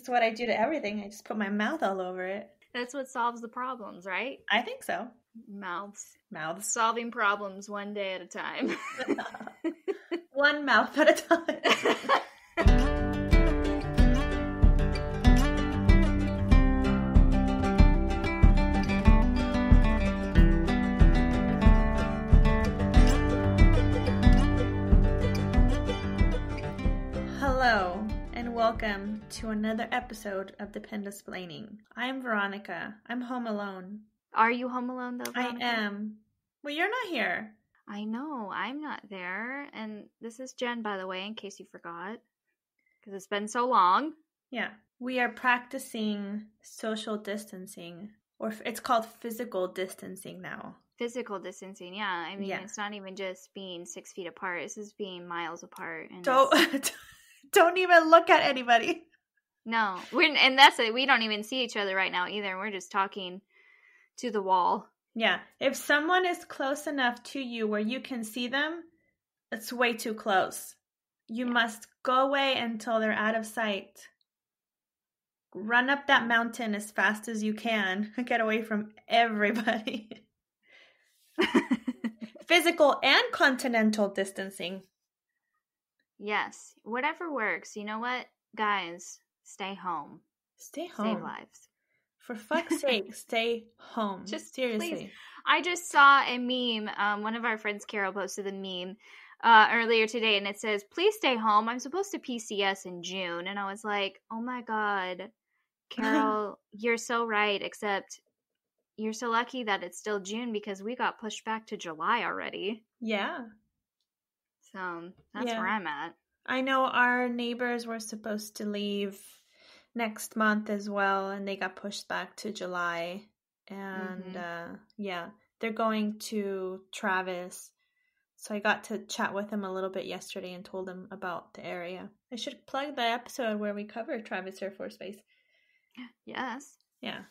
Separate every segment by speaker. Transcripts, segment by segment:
Speaker 1: just what I do to everything. I just put my mouth all over it.
Speaker 2: That's what solves the problems, right?
Speaker 1: I think so.
Speaker 2: Mouths.
Speaker 1: Solving
Speaker 2: problems one day at a time.
Speaker 1: One mouth at a time. Hello, and welcome to another episode of Dependa.splaining. I'm Veronica. I'm home alone.
Speaker 2: Are you home alone, though, Veronica?
Speaker 1: I am. Well, you're not here.
Speaker 2: I know. I'm not there. And this is Jen, by the way, in case you forgot. Because it's been so long.
Speaker 1: Yeah. We are practicing social distancing. Or it's called physical distancing now.
Speaker 2: Physical distancing, yeah. I mean, It's not even just being 6 feet apart. This is being miles apart. And
Speaker 1: Don't even look at anybody.
Speaker 2: No. And that's it. We don't even see each other right now either. We're just talking to the wall.
Speaker 1: Yeah. If someone is close enough to you where you can see them, it's way too close. You must go away until they're out of sight. Run up that mountain as fast as you can. Get away from everybody. Physical and continental distancing.
Speaker 2: Yes. Whatever works. You know what? Guys, stay home.
Speaker 1: Stay home.
Speaker 2: Save lives.
Speaker 1: For fuck's sake, stay home.
Speaker 2: Just
Speaker 1: seriously.
Speaker 2: Please. I just saw a meme. One of our friends, Carol, posted a meme earlier today, and it says, "Please stay home. I'm supposed to PCS in June." And I was like, "Oh my God, Carol, you're so right. Except you're so lucky that it's still June because we got pushed back to July already."
Speaker 1: Yeah.
Speaker 2: So that's where I'm at.
Speaker 1: I know our neighbors were supposed to leave next month as well, and they got pushed back to July. And they're going to Travis. So I got to chat with him a little bit yesterday and told him about the area. I should plug the episode where we covered Travis Air Force Base.
Speaker 2: Yes.
Speaker 1: Yeah.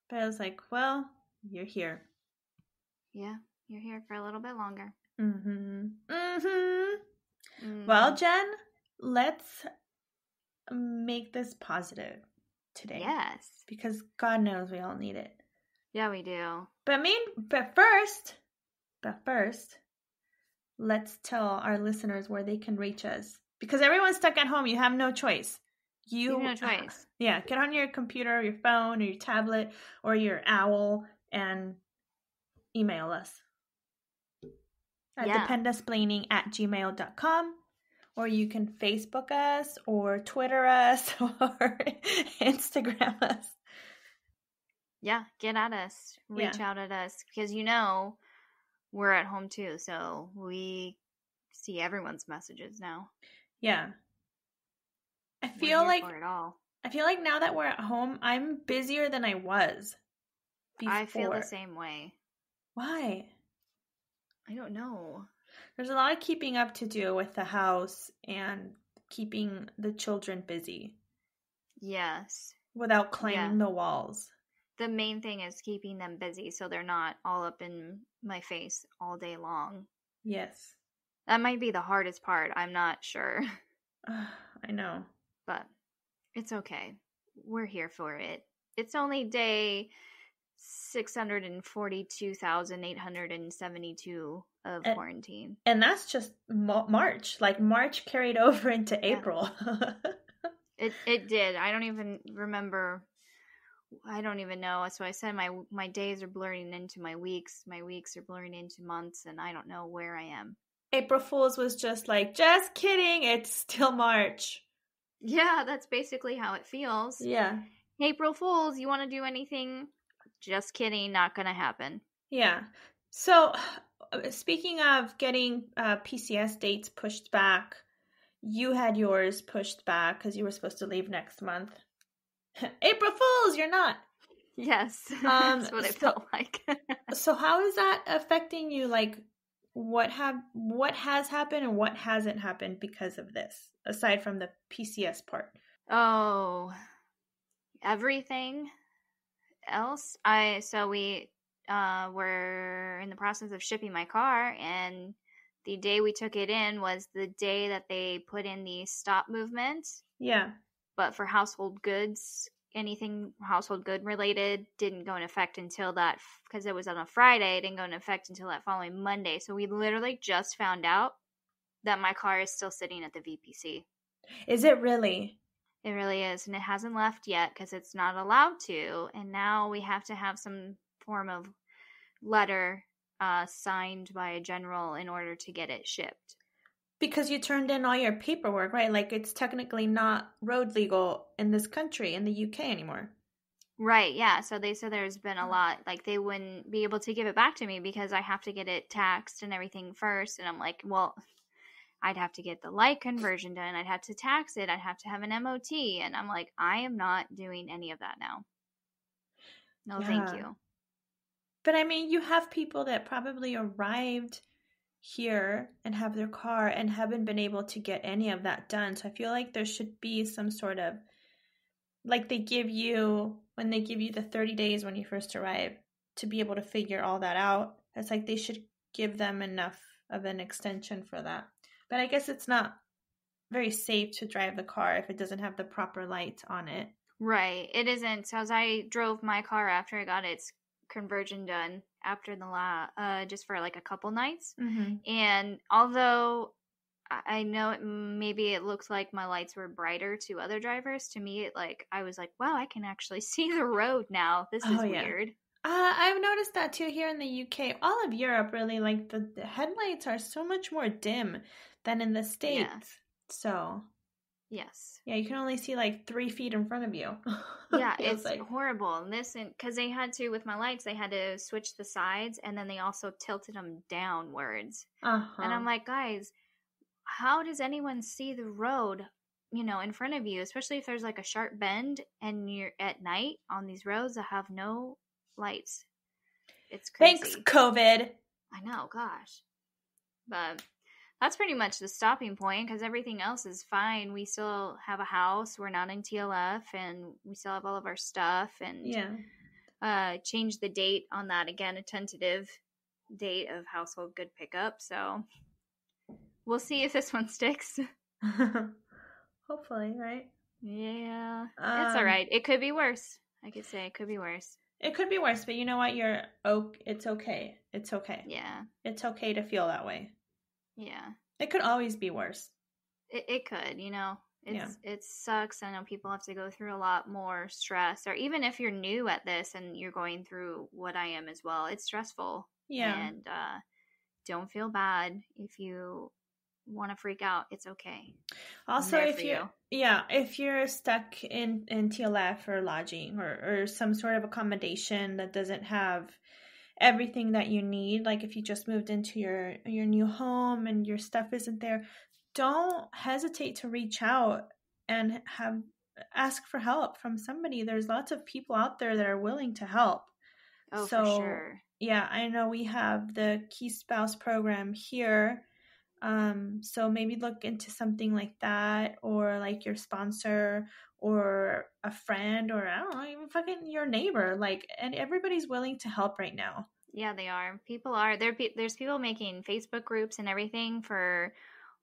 Speaker 1: But I was like, well, you're here.
Speaker 2: Yeah, you're here for a little bit longer.
Speaker 1: Well, Jen, let's make this positive today.
Speaker 2: Yes.
Speaker 1: Because God knows we all need it.
Speaker 2: Yeah, we do.
Speaker 1: But first, let's tell our listeners where they can reach us. Because everyone's stuck at home. You have no choice.
Speaker 2: You have no choice.
Speaker 1: Yeah, get on your computer, or your phone, or your tablet, or your owl, and email us at DEPENDAsplaining@gmail.com, or you can Facebook us, or Twitter us, or Instagram us.
Speaker 2: Yeah, get at us. Reach out at us. Because we're at home too, so we see everyone's messages now.
Speaker 1: Yeah. I feel like now that we're at home, I'm busier than I was before.
Speaker 2: I feel the same way.
Speaker 1: Why?
Speaker 2: I don't know.
Speaker 1: There's a lot of keeping up to do with the house and keeping the children busy.
Speaker 2: Yes.
Speaker 1: Without climbing the walls.
Speaker 2: The main thing is keeping them busy so they're not all up in my face all day long.
Speaker 1: Yes.
Speaker 2: That might be the hardest part. I'm not sure.
Speaker 1: I know.
Speaker 2: But it's okay. We're here for it. It's only day 642,872 of quarantine. And
Speaker 1: that's just March. Like March carried over into April.
Speaker 2: It did. I don't even remember. I don't even know. So I said my days are blurring into my weeks. My weeks are blurring into months, and I don't know where I am.
Speaker 1: April Fool's was just like, just kidding. It's still March.
Speaker 2: Yeah, that's basically how it feels.
Speaker 1: Yeah.
Speaker 2: April Fools, you want to do anything? Just kidding, not going to happen.
Speaker 1: Yeah. So, speaking of getting PCS dates pushed back, you had yours pushed back because you were supposed to leave next month. April Fools, you're not.
Speaker 2: Yes, that's what it felt like.
Speaker 1: So how is that affecting you? Like, what has happened and what hasn't happened because of this, aside from the PCS part?
Speaker 2: Oh, everything else. We were in the process of shipping my car, and the day we took it in was the day that they put in the stop movement.
Speaker 1: Yeah.
Speaker 2: But for household goods, anything household good related didn't go in effect until that, because it was on a Friday, it didn't go in effect until that following Monday. So we literally just found out that my car is still sitting at the VPC.
Speaker 1: Is it really?
Speaker 2: It really is. And it hasn't left yet because it's not allowed to. And now we have to have some form of letter signed by a general in order to get it shipped.
Speaker 1: Because you turned in all your paperwork, right? Like, it's technically not road legal in this country, in the UK anymore.
Speaker 2: Right, yeah. So they said there's been a lot, like they wouldn't be able to give it back to me because I have to get it taxed and everything first. And I'm like, well, I'd have to get the light conversion done. I'd have to tax it. I'd have to have an MOT. And I'm like, I am not doing any of that now. No, thank you.
Speaker 1: But I mean, you have people that probably arrived here and have their car and haven't been able to get any of that done. So I feel like there should be some sort of, like they give you, when they give you the 30 days when you first arrive to be able to figure all that out. It's like they should give them enough of an extension for that. But I guess it's not very safe to drive the car if it doesn't have the proper lights on it.
Speaker 2: Right. It isn't. So as I drove my car after I got its conversion done after the just for like a couple nights.
Speaker 1: Mm-hmm.
Speaker 2: And although I know maybe it looks like my lights were brighter to other drivers, to me, I was like, wow, I can actually see the road now. This is weird.
Speaker 1: I've noticed that too here in the UK. All of Europe, really, like the headlights are so much more dim than in the States. Yeah. So,
Speaker 2: yes.
Speaker 1: Yeah, you can only see like 3 feet in front of you.
Speaker 2: Yeah, it's horrible. And because they had to, with my lights, they had to switch the sides and then they also tilted them downwards.
Speaker 1: Uh-huh.
Speaker 2: And I'm like, guys, how does anyone see the road, in front of you, especially if there's like a sharp bend and you're at night on these roads that have no lights? It's crazy.
Speaker 1: Thanks, COVID.
Speaker 2: I know, gosh. But that's pretty much the stopping point because everything else is fine. We still have a house. We're not in TLF and we still have all of our stuff. And change the date on that again, a tentative date of household good pickup. So we'll see if this one sticks.
Speaker 1: Hopefully, right?
Speaker 2: Yeah. It's all right. It could be worse. I could say it could be worse.
Speaker 1: It could be worse, but you know what? It's okay. It's okay.
Speaker 2: Yeah.
Speaker 1: It's okay to feel that way.
Speaker 2: Yeah.
Speaker 1: It could always be worse.
Speaker 2: It could, It sucks. I know people have to go through a lot more stress, or even if you're new at this and you're going through what I am as well, it's stressful.
Speaker 1: Yeah.
Speaker 2: And don't feel bad if you want to freak out. It's okay.
Speaker 1: Also, if you're stuck in TLF or lodging or some sort of accommodation that doesn't have everything that you need, like if you just moved into your new home and your stuff isn't there, don't hesitate to reach out and ask for help from somebody. There's lots of people out there that are willing to help.
Speaker 2: Oh, so, for sure.
Speaker 1: Yeah, I know we have the Key Spouse program here. So maybe look into something like that, or like your sponsor or a friend, or I don't know, even fucking your neighbor. And everybody's willing to help right now.
Speaker 2: Yeah, they are. People are. There's people making Facebook groups and everything for,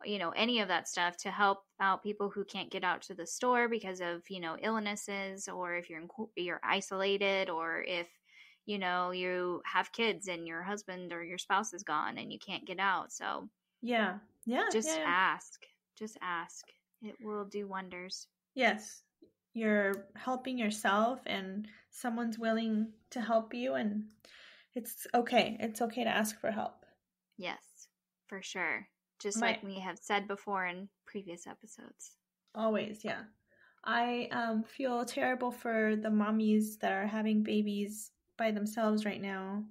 Speaker 2: any of that stuff to help out people who can't get out to the store because of, illnesses, or if you're isolated, or if, you have kids and your husband or your spouse is gone and you can't get out. So
Speaker 1: yeah.
Speaker 2: Just ask. Just ask. It will do wonders.
Speaker 1: Yes. You're helping yourself and someone's willing to help you, and it's okay. It's okay to ask for help.
Speaker 2: Yes, for sure. Just like we have said before in previous episodes.
Speaker 1: Always, yeah. I feel terrible for the mommies that are having babies by themselves right now.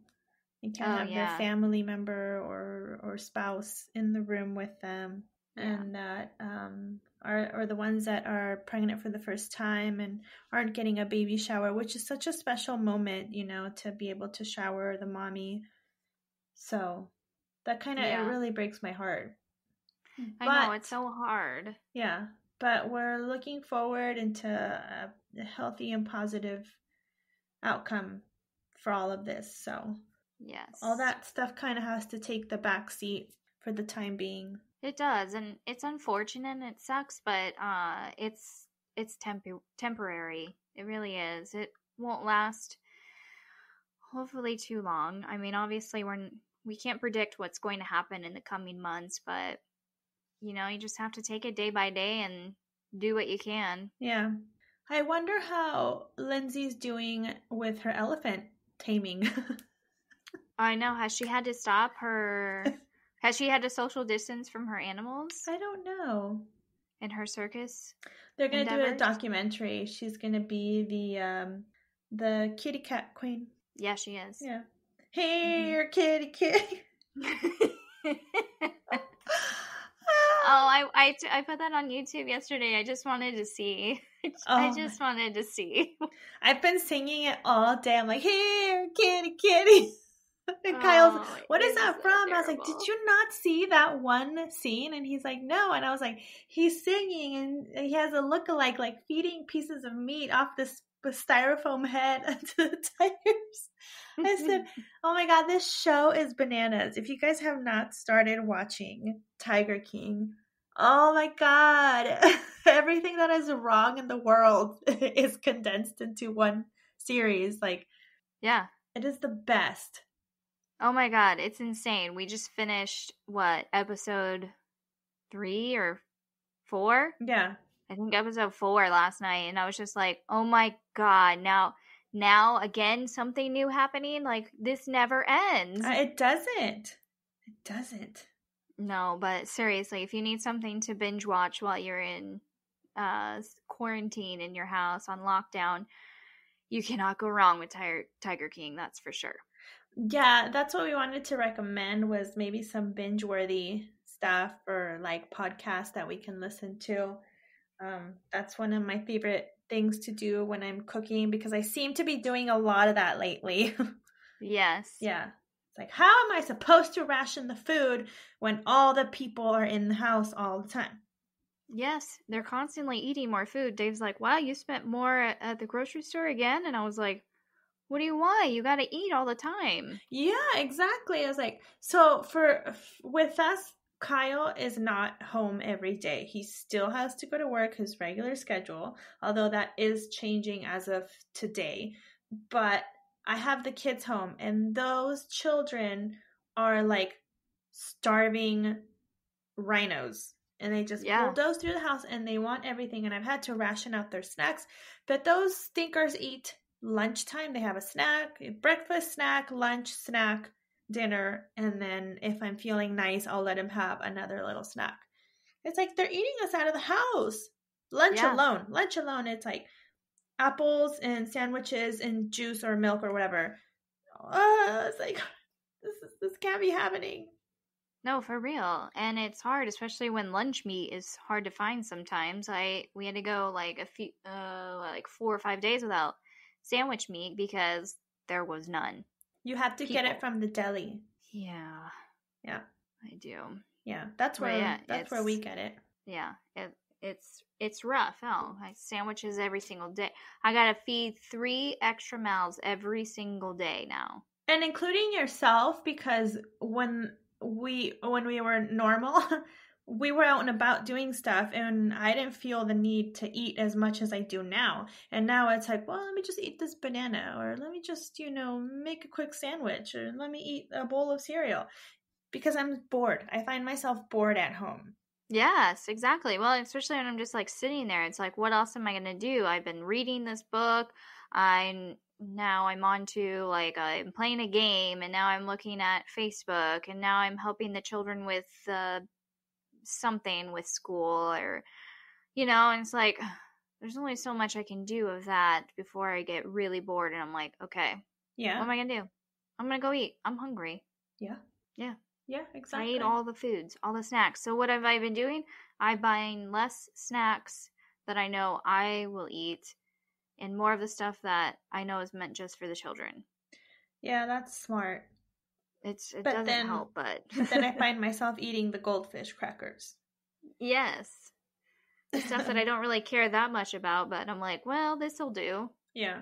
Speaker 1: They can't have their family member or spouse in the room with them. Yeah. And that are the ones that are pregnant for the first time and aren't getting a baby shower, which is such a special moment, to be able to shower the mommy. So that kind of, it really breaks my heart.
Speaker 2: I know, it's so hard.
Speaker 1: Yeah, but we're looking forward into a healthy and positive outcome for all of this. So
Speaker 2: yes,
Speaker 1: all that stuff kind of has to take the back seat for the time being.
Speaker 2: It does, and it's unfortunate and it sucks, but it's it's temporary. It really is. It won't last hopefully too long. I mean, obviously we can't predict what's going to happen in the coming months, but you just have to take it day by day and do what you can.
Speaker 1: Yeah. I wonder how Lindsay's doing with her elephant taming.
Speaker 2: I know. Has she had to stop her? Has she had to social distance from her animals
Speaker 1: I don't know.
Speaker 2: in her circus?
Speaker 1: They're going to do a
Speaker 2: endeavors?
Speaker 1: documentary. She's going to be the kitty cat queen.
Speaker 2: Yeah, she is.
Speaker 1: Yeah. Here, kitty kitty.
Speaker 2: I put that on YouTube yesterday. I just wanted to see. I just wanted to see. I've
Speaker 1: been singing it all day. I'm like, here, kitty kitty. And Kyle's like, what is that from? Terrible. I was like, did you not see that one scene? And he's like, no. And I was like, he's singing and he has a lookalike, like feeding pieces of meat off this styrofoam head to the tigers. I said, oh my God, this show is bananas. If you guys have not started watching Tiger King, oh my God, everything that is wrong in the world is condensed into one series. Like,
Speaker 2: yeah,
Speaker 1: it is the best.
Speaker 2: Oh my God, it's insane. We just finished, episode 3 or 4?
Speaker 1: Yeah.
Speaker 2: I think episode 4 last night, and I was just like, oh my God, now again, something new happening? Like, this never ends.
Speaker 1: It doesn't. It doesn't.
Speaker 2: No, but seriously, if you need something to binge watch while you're in quarantine in your house on lockdown, you cannot go wrong with Tiger King, that's for sure.
Speaker 1: Yeah, that's what we wanted to recommend, was maybe some binge-worthy stuff or like podcasts that we can listen to. That's one of my favorite things to do when I'm cooking, because I seem to be doing a lot of that lately.
Speaker 2: Yes.
Speaker 1: Yeah. It's like, how am I supposed to ration the food when all the people are in the house all the time?
Speaker 2: Yes, they're constantly eating more food. Dave's like, wow, you spent more at the grocery store again? And I was like, what do you want? You got to eat all the time.
Speaker 1: Yeah, exactly. I was like, so with us, Kyle is not home every day. He still has to go to work, his regular schedule, although that is changing as of today. But I have the kids home, and those children are like starving rhinos. And they just bulldoze through the house, and they want everything. And I've had to ration out their snacks. But those stinkers eat lunchtime. They have a snack, breakfast snack, lunch snack, dinner, and then if I'm feeling nice, I'll let him have another little snack. It's like they're eating us out of the house. Lunch alone, it's like apples and sandwiches and juice or milk or whatever. It's like, this can't be happening.
Speaker 2: No, for real. And it's hard, especially when lunch meat is hard to find sometimes. We had to go like a few 4 or 5 days without sandwich meat because there was none.
Speaker 1: You have to get it from the deli.
Speaker 2: Yeah.
Speaker 1: Yeah.
Speaker 2: I do.
Speaker 1: Yeah, that's where we get it.
Speaker 2: Yeah. It's rough. I sandwiches every single day. I gotta feed 3 extra mouths every single day now.
Speaker 1: And including yourself, because when we were normal, we were out and about doing stuff, and I didn't feel the need to eat as much as I do now. And now it's like, well, let me just eat this banana, or let me just, make a quick sandwich, or let me eat a bowl of cereal, because I'm bored. I find myself bored at home.
Speaker 2: Yes, exactly. Well, especially when I'm just like sitting there, it's like, what else am I going to do? I've been reading this book. I'm on to I'm playing a game, and now I'm looking at Facebook, and now I'm helping the children with something with school, or and it's like there's only so much I can do of that before I get really bored, and I'm like, okay, what am I gonna do? I'm gonna go eat. I'm hungry.
Speaker 1: Yeah, exactly.
Speaker 2: I eat all the foods, all the snacks. So what have I been doing? I'm buying less snacks that I know I will eat, and more of the stuff that I know is meant just for the children.
Speaker 1: Yeah, that's smart.
Speaker 2: It doesn't help, but
Speaker 1: then I find myself eating the goldfish crackers.
Speaker 2: Yes. The stuff that I don't really care that much about, but I'm like, well, this'll do.
Speaker 1: Yeah.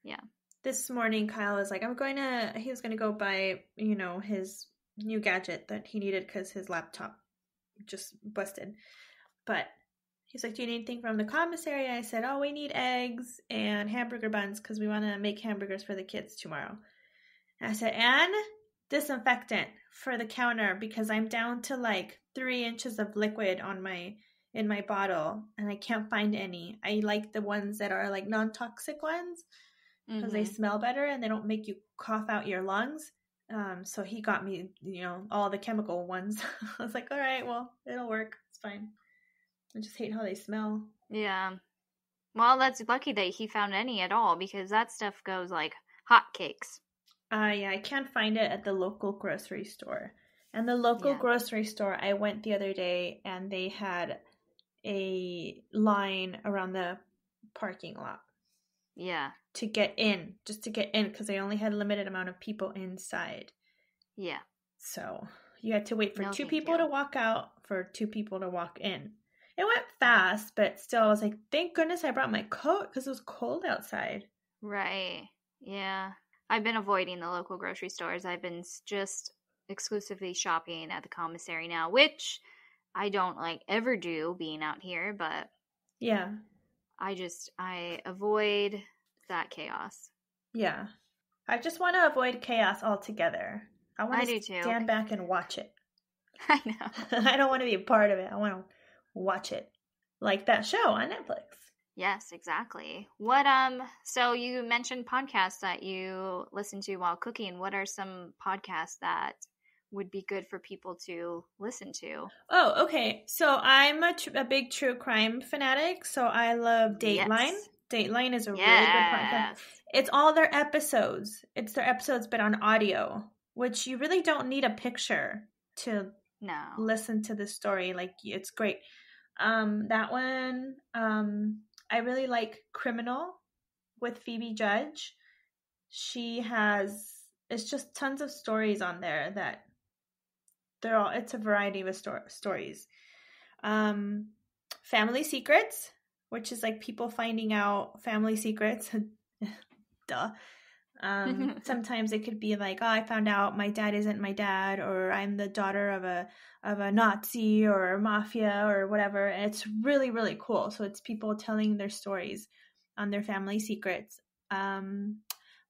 Speaker 2: Yeah.
Speaker 1: This morning, Kyle was like, he was going to go buy, his new gadget that he needed because his laptop just busted. But He's like, do you need anything from the commissary? I said, oh, we need eggs and hamburger buns because we want to make hamburgers for the kids tomorrow. And I said, and disinfectant for the counter because I'm down to like 3 inches of liquid in my bottle and I can't find any. I like the ones that are like non-toxic ones because they smell better and they don't make you cough out your lungs. So he got me, all the chemical ones. I was like, all right, well, it'll work. It's fine. I just hate how they smell.
Speaker 2: Yeah. Well, that's lucky that he found any at all because that stuff goes like hotcakes.
Speaker 1: Yeah, I can't find it at the local grocery store. And the local grocery store, I went the other day and they had a line around the parking lot.
Speaker 2: Yeah.
Speaker 1: To get in, just to get in, because they only had a limited amount of people inside.
Speaker 2: Yeah.
Speaker 1: So you had to wait for 2 people to walk out, for 2 people to walk in. It went fast, but still, I was like, thank goodness I brought my coat because it was cold outside.
Speaker 2: Right. Yeah. I've been avoiding the local grocery stores. I've been just exclusively shopping at the commissary now, which I don't ever do being out here, but
Speaker 1: yeah,
Speaker 2: I avoid that chaos.
Speaker 1: Yeah. I just want to avoid chaos altogether. I want to stand back and watch it.
Speaker 2: I know.
Speaker 1: I don't want to be a part of it. I want to watch it. Like that show on Netflix.
Speaker 2: Yes, exactly. So you mentioned podcasts that you listen to while cooking. What are some podcasts that would be good for people to listen to?
Speaker 1: Oh, okay. So I'm a big true crime fanatic. So I love Dateline. Yes. Dateline is a really good podcast. It's all their episodes. It's their episodes, but on audio, which you really don't need a picture to listen to the story. Like, it's great. That one, I really like Criminal with Phoebe Judge. It's just tons of stories on there that it's a variety of stories. Family Secrets, which is like people finding out family secrets. Duh. Sometimes it could be like, oh, I found out my dad isn't my dad, or I'm the daughter of a Nazi or mafia or whatever. And it's really, really cool. So it's people telling their stories on their family secrets.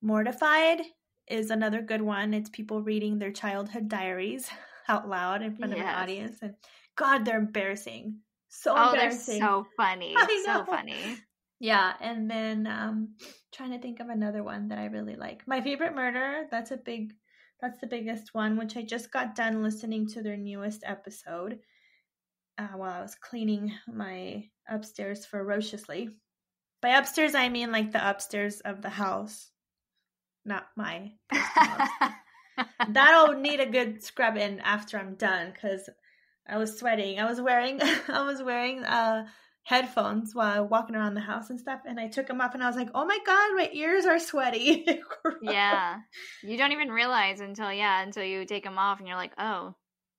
Speaker 1: Mortified is another good one. It's people reading their childhood diaries out loud in front of an audience. And God, they're embarrassing. So embarrassing.
Speaker 2: They're so funny. So funny.
Speaker 1: Yeah, and then trying to think of another one that I really like. My Favorite Murder, that's the biggest one, which I just got done listening to their newest episode while I was cleaning my upstairs ferociously. By upstairs, I mean like the upstairs of the house, not my house. That'll need a good scrub in after I'm done because I was sweating. I was wearing headphones while walking around the house and stuff, and I took them off and I was like, oh my God, my ears are sweaty.
Speaker 2: Yeah. You don't even realize until you take them off and you're like, oh.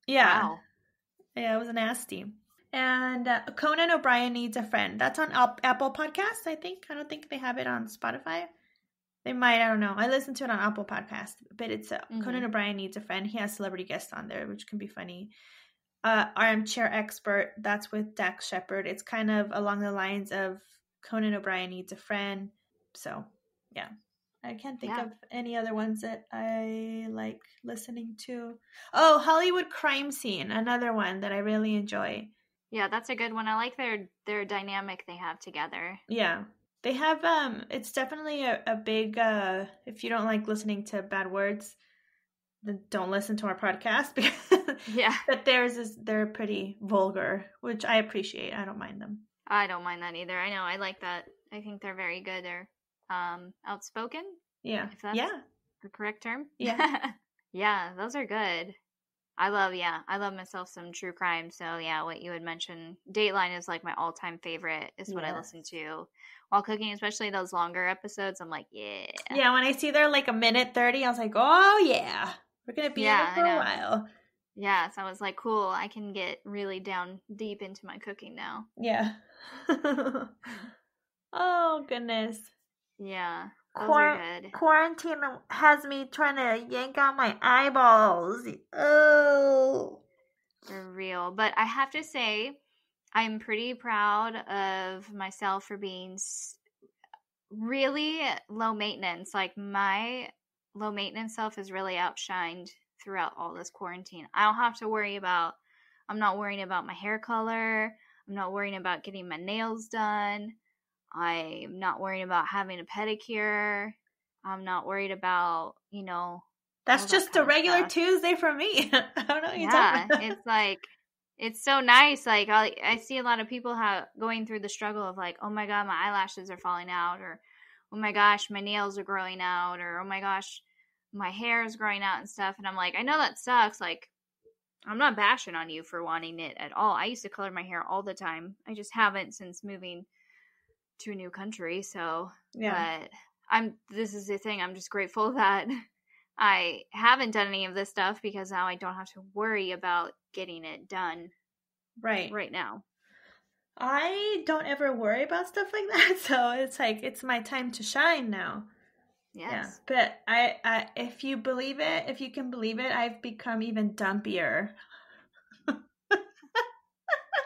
Speaker 1: Yeah.
Speaker 2: Wow.
Speaker 1: Yeah, it was nasty. And Conan O'Brien Needs a Friend. That's on Apple Podcasts, I think. I don't think they have it on Spotify. They might, I don't know. I listened to it on Apple Podcasts, but it's Conan O'Brien Needs a Friend. He has celebrity guests on there, which can be funny. Armchair Expert, that's with Dax Shepard. It's kind of along the lines of Conan O'Brien Needs a Friend. So, yeah. I can't think of any other ones that I like listening to. Oh, Hollywood Crime Scene, another one that I really enjoy.
Speaker 2: Yeah, that's a good one. I like their dynamic they have together.
Speaker 1: Yeah. They have, it's definitely a big, if you don't like listening to bad words, then don't listen to our podcast because but they're pretty vulgar, which I appreciate. I don't mind them.
Speaker 2: I don't mind that either. I know. I like that. I think they're very good. They're outspoken.
Speaker 1: Yeah.
Speaker 2: If that's the correct term.
Speaker 1: Yeah.
Speaker 2: Yeah, those are good. I love myself some true crime. So yeah, what you had mentioned, Dateline is like my all-time favorite. Is what I listen to while cooking, especially those longer episodes. I'm like, yeah. Yeah,
Speaker 1: when I see they're like a minute 30, I was like, oh yeah, we're gonna be in it for a while.
Speaker 2: Yeah, so I was like, cool. I can get really down deep into my cooking now.
Speaker 1: Yeah. Oh goodness.
Speaker 2: Yeah. Those are good.
Speaker 1: Quarantine has me trying to yank out my eyeballs. Oh.
Speaker 2: For real. But I have to say, I'm pretty proud of myself for being really low maintenance. Like, my low maintenance self is really outshined throughout all this quarantine. I don't have to worry about, I'm not worrying about my hair color. I'm not worrying about getting my nails done. I'm not worrying about having a pedicure. I'm not worried about,
Speaker 1: That's
Speaker 2: all that
Speaker 1: just a
Speaker 2: kind of
Speaker 1: regular
Speaker 2: stuff.
Speaker 1: Tuesday for me. I don't know what you're
Speaker 2: Yeah,
Speaker 1: talking about.
Speaker 2: it's like, it's so nice. Like, I see a lot of people going through the struggle of like, oh my God, my eyelashes are falling out, or oh my gosh, my nails are growing out, or oh my gosh, my hair is growing out and stuff. And I'm like, I know that sucks. Like, I'm not bashing on you for wanting it at all. I used to color my hair all the time. I just haven't since moving to a new country. So,
Speaker 1: Yeah.
Speaker 2: but this is the thing. I'm just grateful that I haven't done any of this stuff, because now I don't have to worry about getting it done right now.
Speaker 1: I don't ever worry about stuff like that, so it's like it's my time to shine now.
Speaker 2: Yes.
Speaker 1: Yeah, but I if you can believe it, I've become even dumpier.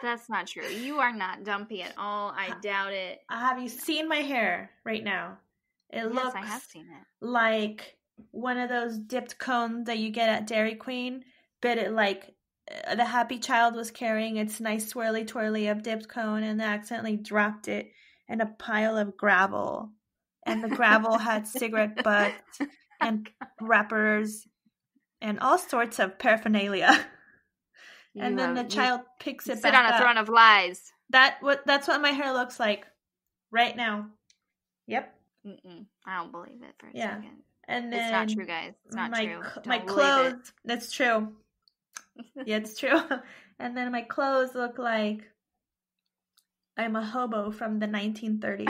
Speaker 2: That's not true. You are not dumpy at all. I doubt it.
Speaker 1: Have you seen my hair right now? It looks
Speaker 2: I have seen it.
Speaker 1: like one of those dipped cones that you get at Dairy Queen, but it like the happy child was carrying its nice swirly twirly of dipped cone and accidentally dropped it in a pile of gravel. And the gravel had cigarette butts and wrappers and all sorts of paraphernalia. And then the child picks it back up.
Speaker 2: Sit on a throne of lies.
Speaker 1: That's what my hair looks like right now. Yep.
Speaker 2: I don't believe it for a second.
Speaker 1: And then
Speaker 2: it's not true, guys. It's not true.
Speaker 1: My clothes. That's true. Yeah, it's true. And then my clothes look like I'm a hobo from the 1930s.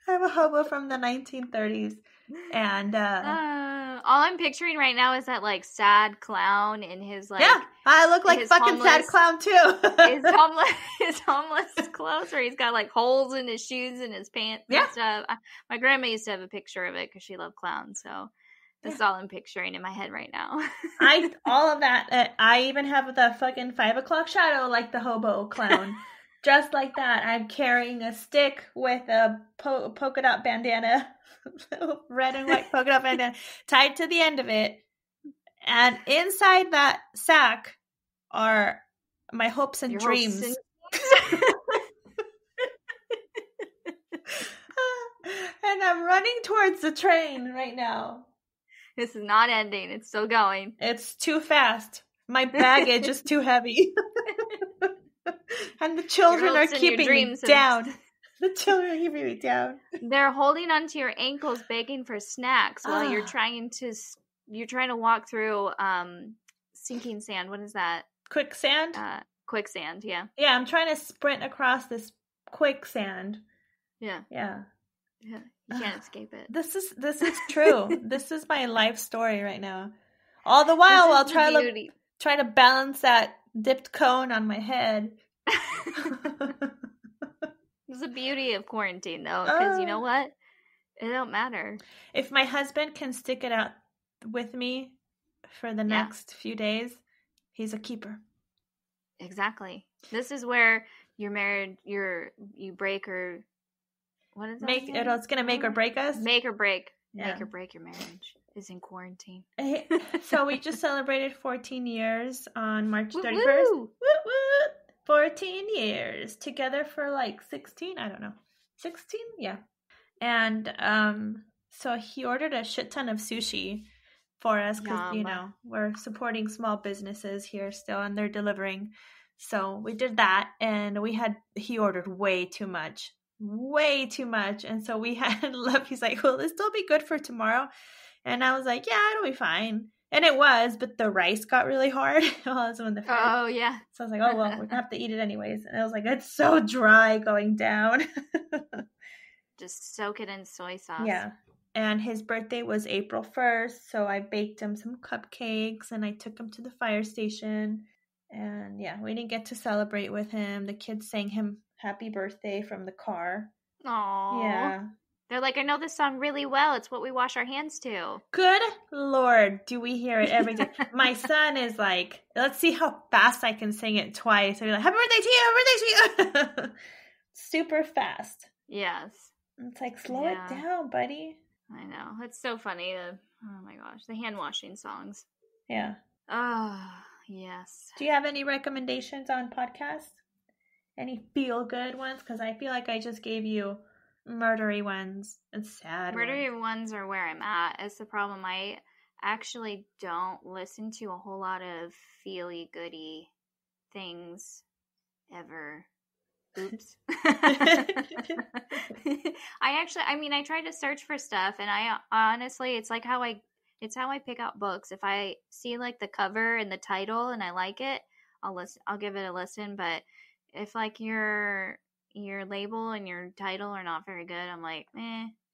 Speaker 1: I'm a hobo from the 1930s. And
Speaker 2: all I'm picturing right now is that like sad clown in his like,
Speaker 1: yeah, I look like fucking sad clown too.
Speaker 2: his homeless clothes, where he's got like holes in his shoes and his pants and stuff. My grandma used to have a picture of it because she loved clowns, so that's all I'm picturing in my head right now.
Speaker 1: All of that. I even have the fucking 5 o'clock shadow like the hobo clown. Just like that. I'm carrying a stick with a polka dot bandana, red and white polka dot bandana, tied to the end of it. And inside that sack are my hopes and dreams. And I'm running towards the train right now.
Speaker 2: This is not ending. It's still going.
Speaker 1: It's too fast. My baggage is too heavy. And the children are keeping me down. The children are keeping me down.
Speaker 2: They're holding onto your ankles, begging for snacks while you're trying to walk through sinking sand. What is that?
Speaker 1: Quicksand?
Speaker 2: Quicksand, yeah.
Speaker 1: Yeah, I'm trying to sprint across this quicksand.
Speaker 2: Yeah.
Speaker 1: Yeah.
Speaker 2: Yeah. You can't escape it.
Speaker 1: This is true. This is my life story right now. All the while I'll try to balance that dipped cone on my head.
Speaker 2: It's the beauty of quarantine, though, because you know what? It don't matter.
Speaker 1: If my husband can stick it out with me for the next few days, he's a keeper.
Speaker 2: Exactly. This is where you're married, you break or what is that?
Speaker 1: It's gonna make or break us.
Speaker 2: Make or break. Yeah. Make or break your marriage is in quarantine.
Speaker 1: So we just celebrated 14 years on March 31st. Woo, woo. 14 years together for like 16. I don't know. 16? Yeah. And so he ordered a shit ton of sushi for us because, we're supporting small businesses here still and they're delivering. So we did that and he ordered way too much. And so we had left. He's like, will this still be good for tomorrow? And I was like, yeah, it'll be fine. And it was, but the rice got really hard while I was in the fridge.
Speaker 2: Oh, yeah.
Speaker 1: So I was like, oh, well, we're going to have to eat it anyways. And I was like, it's so dry going down.
Speaker 2: Just soak it in soy sauce.
Speaker 1: Yeah. And his birthday was April 1st. So I baked him some cupcakes and I took him to the fire station. And yeah, we didn't get to celebrate with him. The kids sang him happy birthday from the car.
Speaker 2: Aww.
Speaker 1: Yeah.
Speaker 2: They're like, I know this song really well. It's what we wash our hands to.
Speaker 1: Good Lord, do we hear it every day? My son is like, let's see how fast I can sing it twice. I'll be like, happy birthday to you, happy birthday to you. Super fast.
Speaker 2: Yes.
Speaker 1: It's like, slow it down, buddy.
Speaker 2: I know. It's so funny. Oh my gosh. The hand washing songs.
Speaker 1: Yeah.
Speaker 2: Oh, yes.
Speaker 1: Do you have any recommendations on podcasts? Any feel good ones? Because I feel like I just gave you murdery ones and sad
Speaker 2: Murdery ones are where I'm at. It's the problem. I actually don't listen to a whole lot of feely goody things ever. Oops. I try to search for stuff, and I honestly, it's how I pick out books. If I see like the cover and the title and I like it, I'll give it a listen. But if like your label and your title are not very good, I'm like,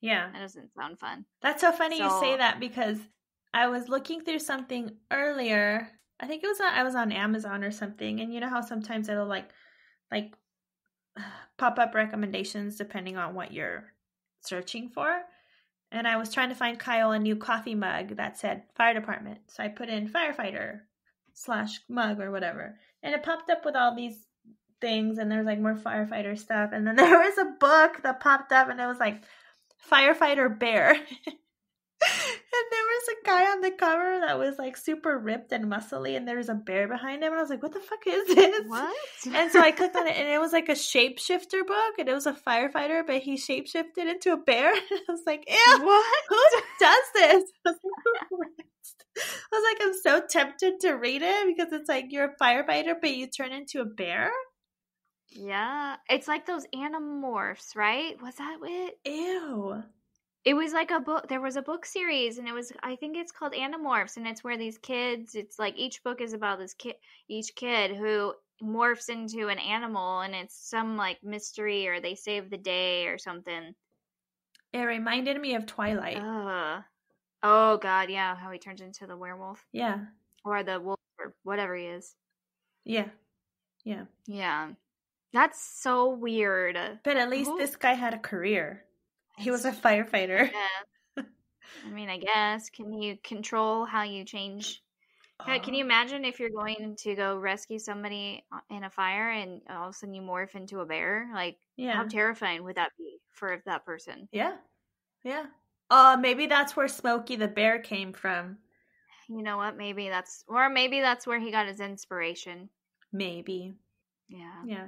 Speaker 1: yeah,
Speaker 2: that doesn't sound fun.
Speaker 1: That's so funny you say that, because I was looking through something earlier. I think I was on Amazon or something, and you know how sometimes it'll like pop up recommendations depending on what you're searching for. And I was trying to find Kyle a new coffee mug that said fire department. So I put in firefighter/mug or whatever. And it popped up with all these things, and there's like more firefighter stuff. And then there was a book that popped up, and it was like Firefighter Bear. And there was a guy on the cover that was like super ripped and muscly, and there was a bear behind him, and I was like, what the fuck is this?
Speaker 2: What?
Speaker 1: And so I clicked on it, and it was like a shapeshifter book, and it was a firefighter, but he shapeshifted into a bear. I was like, ew,
Speaker 2: what?
Speaker 1: Who does this? I was like, I'm so tempted to read it, because it's like you're a firefighter, but you turn into a bear.
Speaker 2: Yeah. It's like those Animorphs, right? Was that it?
Speaker 1: Ew.
Speaker 2: It was like a book. There was a book series, and I think it's called Animorphs, and it's where these kids, it's like each book is about each kid who morphs into an animal, and it's some like mystery, or they save the day or something.
Speaker 1: It reminded me of Twilight.
Speaker 2: Oh God, yeah, how he turns into the werewolf.
Speaker 1: Yeah.
Speaker 2: Or the wolf, or whatever he is.
Speaker 1: Yeah. Yeah.
Speaker 2: Yeah. That's so weird.
Speaker 1: But at least this guy had a career. He was a firefighter.
Speaker 2: Yeah. I mean, I guess. Can you control how you change? Can you imagine if you're going to go rescue somebody in a fire and all of a sudden you morph into a bear? Like, how terrifying would that be for that person?
Speaker 1: Yeah. Yeah. Maybe that's where Smokey the Bear came from.
Speaker 2: You know what? Maybe that's where he got his inspiration.
Speaker 1: Maybe.
Speaker 2: Yeah.
Speaker 1: Yeah.